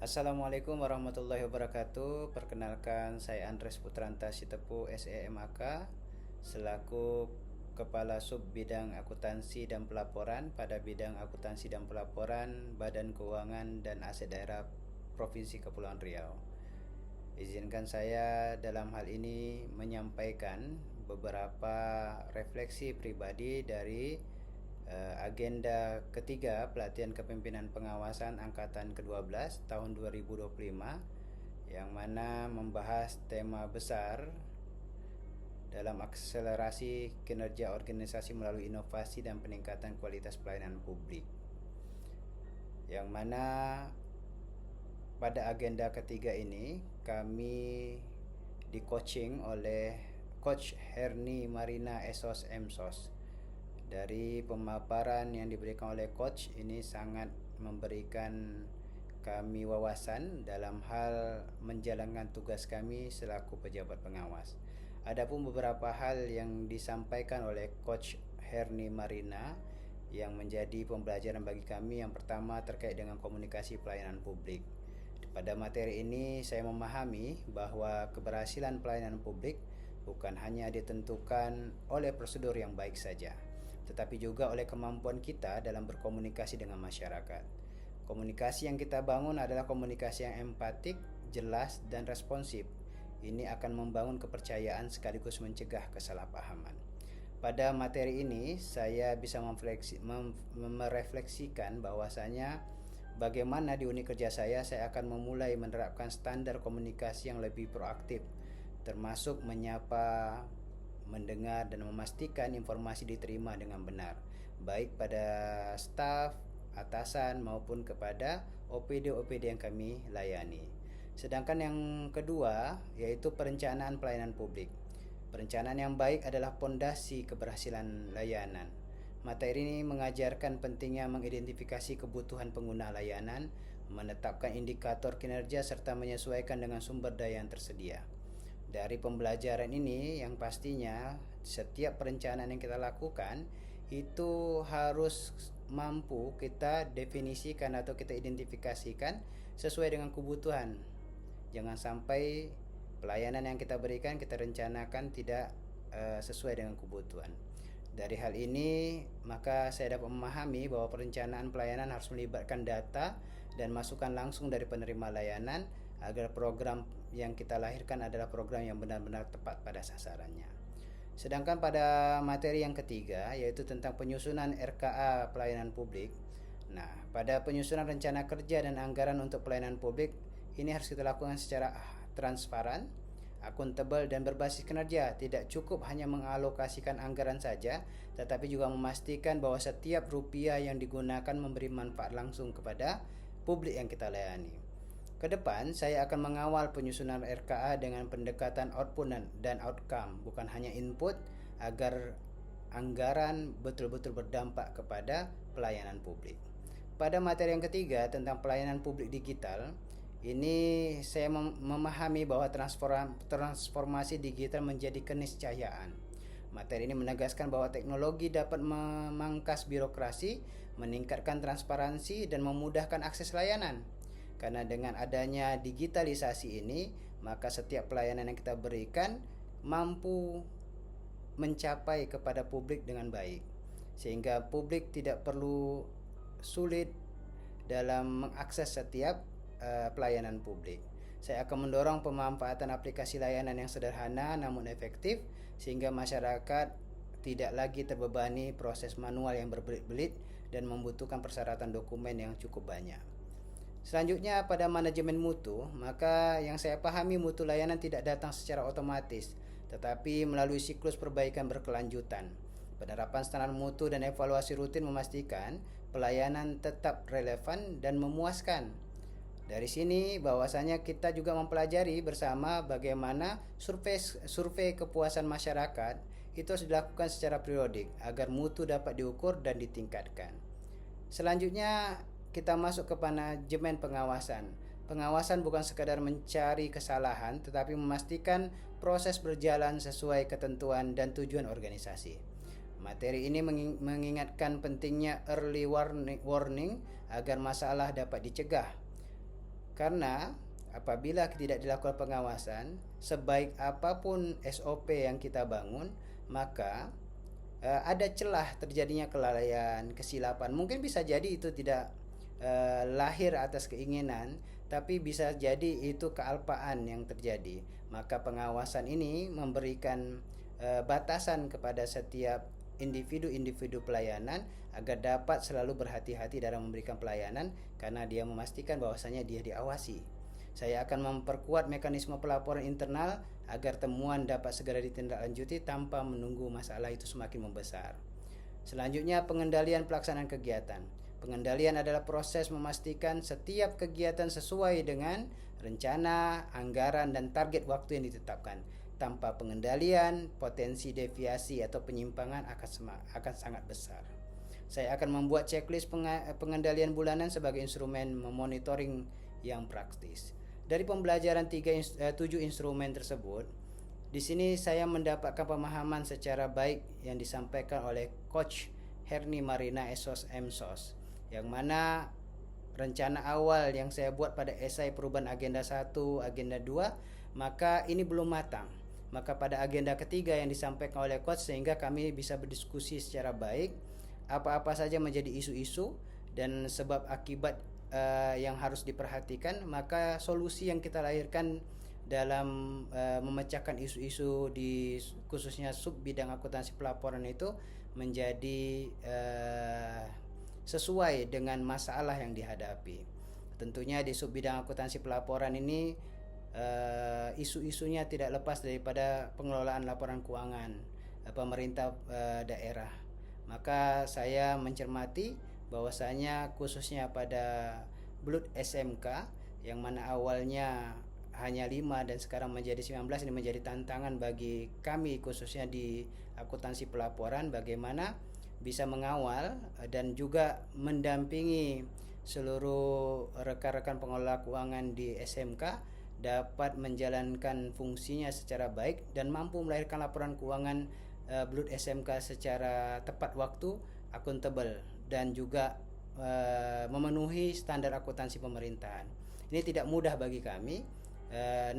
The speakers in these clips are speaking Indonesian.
Assalamualaikum warahmatullahi wabarakatuh. Perkenalkan, saya Andres Putranta Sitepu SEMAK selaku Kepala Sub Bidang Akuntansi dan Pelaporan pada bidang akuntansi dan pelaporan Badan Keuangan dan Aset Daerah Provinsi Kepulauan Riau. Izinkan saya dalam hal ini menyampaikan beberapa refleksi pribadi dari agenda ketiga pelatihan kepemimpinan pengawasan angkatan ke-12 tahun 2025 yang mana membahas tema besar dalam akselerasi kinerja organisasi melalui inovasi dan peningkatan kualitas pelayanan publik, yang mana pada agenda ketiga ini kami di coaching oleh Coach Herni Marina Esos Emsos. Dari pemaparan yang diberikan oleh coach ini sangat memberikan kami wawasan dalam hal menjalankan tugas kami selaku pejabat pengawas. Adapun beberapa hal yang disampaikan oleh coach Herni Marina yang menjadi pembelajaran bagi kami, yang pertama terkait dengan komunikasi pelayanan publik. Pada materi ini saya memahami bahwa keberhasilan pelayanan publik bukan hanya ditentukan oleh prosedur yang baik saja, tetapi juga oleh kemampuan kita dalam berkomunikasi dengan masyarakat. Komunikasi yang kita bangun adalah komunikasi yang empatik, jelas, dan responsif. Ini akan membangun kepercayaan sekaligus mencegah kesalahpahaman. Pada materi ini saya bisa merefleksikan bahwasanya bagaimana di unit kerja saya akan memulai menerapkan standar komunikasi yang lebih proaktif, termasuk menyapa, mendengar, dan memastikan informasi diterima dengan benar, baik pada staf, atasan, maupun kepada OPD-OPD yang kami layani. Sedangkan yang kedua yaitu perencanaan pelayanan publik. Perencanaan yang baik adalah pondasi keberhasilan layanan. Materi ini mengajarkan pentingnya mengidentifikasi kebutuhan pengguna layanan, menetapkan indikator kinerja, serta menyesuaikan dengan sumber daya yang tersedia. Dari pembelajaran ini yang pastinya setiap perencanaan yang kita lakukan itu harus mampu kita definisikan atau kita identifikasikan sesuai dengan kebutuhan. Jangan sampai pelayanan yang kita berikan kita rencanakan tidak sesuai dengan kebutuhan. Dari hal ini maka saya dapat memahami bahwa perencanaan pelayanan harus melibatkan data dan masukan langsung dari penerima layanan agar program yang kita lahirkan adalah program yang benar-benar tepat pada sasarannya. Sedangkan pada materi yang ketiga yaitu tentang penyusunan RKA pelayanan publik. Nah, pada penyusunan rencana kerja dan anggaran untuk pelayanan publik ini harus kita lakukan secara transparan, akuntabel, dan berbasis kinerja. Tidak cukup hanya mengalokasikan anggaran saja, tetapi juga memastikan bahwa setiap rupiah yang digunakan memberi manfaat langsung kepada publik yang kita layani. Kedepan, saya akan mengawal penyusunan RKA dengan pendekatan output dan outcome, bukan hanya input, agar anggaran betul-betul berdampak kepada pelayanan publik. Pada materi yang ketiga tentang pelayanan publik digital, ini saya memahami bahwa transformasi digital menjadi keniscayaan. Materi ini menegaskan bahwa teknologi dapat memangkas birokrasi, meningkatkan transparansi, dan memudahkan akses layanan. Karena dengan adanya digitalisasi ini, maka setiap pelayanan yang kita berikan mampu mencapai kepada publik dengan baik, sehingga publik tidak perlu sulit dalam mengakses setiap pelayanan publik. Saya akan mendorong pemanfaatan aplikasi layanan yang sederhana namun efektif, sehingga masyarakat tidak lagi terbebani proses manual yang berbelit-belit dan membutuhkan persyaratan dokumen yang cukup banyak. Selanjutnya pada manajemen mutu, maka yang saya pahami mutu layanan tidak datang secara otomatis, tetapi melalui siklus perbaikan berkelanjutan. Penerapan standar mutu dan evaluasi rutin memastikan pelayanan tetap relevan dan memuaskan. Dari sini bahwasanya kita juga mempelajari bersama bagaimana survei kepuasan masyarakat itu harus dilakukan secara periodik agar mutu dapat diukur dan ditingkatkan. Selanjutnya kita masuk ke manajemen pengawasan. Pengawasan bukan sekadar mencari kesalahan, tetapi memastikan proses berjalan sesuai ketentuan dan tujuan organisasi. Materi ini mengingatkan pentingnya early warning agar masalah dapat dicegah. Karena apabila tidak dilakukan pengawasan, sebaik apapun SOP yang kita bangun, maka ada celah terjadinya kelalaian, kesilapan. Mungkin bisa jadi itu tidak lahir atas keinginan, tapi bisa jadi itu kealpaan yang terjadi. Maka pengawasan ini memberikan batasan kepada setiap individu-individu pelayanan agar dapat selalu berhati-hati dalam memberikan pelayanan, karena dia memastikan bahwasanya dia diawasi. Saya akan memperkuat mekanisme pelaporan internal agar temuan dapat segera ditindaklanjuti tanpa menunggu masalah itu semakin membesar. Selanjutnya, pengendalian pelaksanaan kegiatan. Pengendalian adalah proses memastikan setiap kegiatan sesuai dengan rencana, anggaran, dan target waktu yang ditetapkan. Tanpa pengendalian, potensi deviasi atau penyimpangan akan sangat besar. Saya akan membuat checklist pengendalian bulanan sebagai instrumen memonitoring yang praktis. Dari pembelajaran 7 instrumen tersebut, di sini saya mendapatkan pemahaman secara baik yang disampaikan oleh Coach Herni Marina Esos MSOS, yang mana rencana awal yang saya buat pada esai perubahan agenda 1, agenda 2, maka ini belum matang. Maka pada agenda ketiga yang disampaikan oleh Coach, sehingga kami bisa berdiskusi secara baik apa-apa saja menjadi isu-isu dan sebab akibat yang harus diperhatikan, maka solusi yang kita lahirkan dalam memecahkan isu-isu di khususnya sub bidang akuntansi pelaporan itu menjadi sesuai dengan masalah yang dihadapi. Tentunya di sub bidang akuntansi pelaporan ini isu-isunya tidak lepas daripada pengelolaan laporan keuangan pemerintah daerah. Maka saya mencermati bahwasanya khususnya pada Blood SMK yang mana awalnya hanya 5 dan sekarang menjadi 19, ini menjadi tantangan bagi kami khususnya di akuntansi pelaporan, bagaimana bisa mengawal dan juga mendampingi seluruh rekan-rekan pengelola keuangan di SMK dapat menjalankan fungsinya secara baik dan mampu melahirkan laporan keuangan Blood SMK secara tepat waktu, akuntabel, dan juga memenuhi standar akuntansi pemerintahan. Ini tidak mudah bagi kami,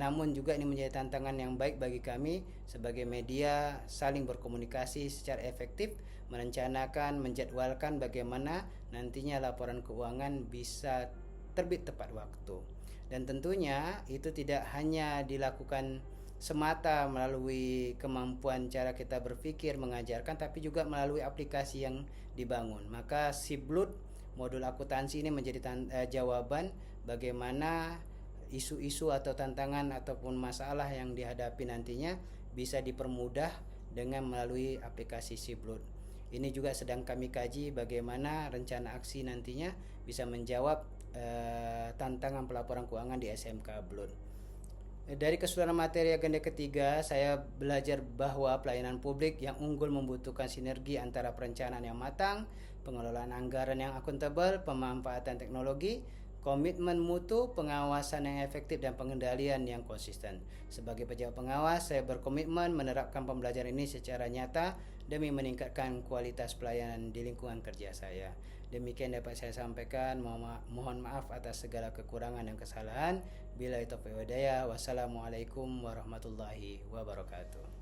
namun juga ini menjadi tantangan yang baik bagi kami sebagai media saling berkomunikasi secara efektif, merencanakan, menjadwalkan bagaimana nantinya laporan keuangan bisa terbit tepat waktu. Dan tentunya itu tidak hanya dilakukan semata melalui kemampuan cara kita berpikir, mengajarkan, tapi juga melalui aplikasi yang dibangun. Maka Siblut modul akuntansi ini menjadi jawaban bagaimana isu-isu atau tantangan ataupun masalah yang dihadapi nantinya bisa dipermudah dengan melalui aplikasi Siblut. Ini juga sedang kami kaji bagaimana rencana aksi nantinya bisa menjawab tantangan pelaporan keuangan di SMK Blood. Dari keseluruhan materi agenda ketiga, saya belajar bahwa pelayanan publik yang unggul membutuhkan sinergi antara perencanaan yang matang, pengelolaan anggaran yang akuntabel, pemanfaatan teknologi, komitmen mutu, pengawasan yang efektif, dan pengendalian yang konsisten. Sebagai pejabat pengawas, saya berkomitmen menerapkan pembelajaran ini secara nyata demi meningkatkan kualitas pelayanan di lingkungan kerja saya. Demikian dapat saya sampaikan. Mohon maaf atas segala kekurangan dan kesalahan. Billahi taufiq wal hidayah. Wassalamualaikum warahmatullahi wabarakatuh.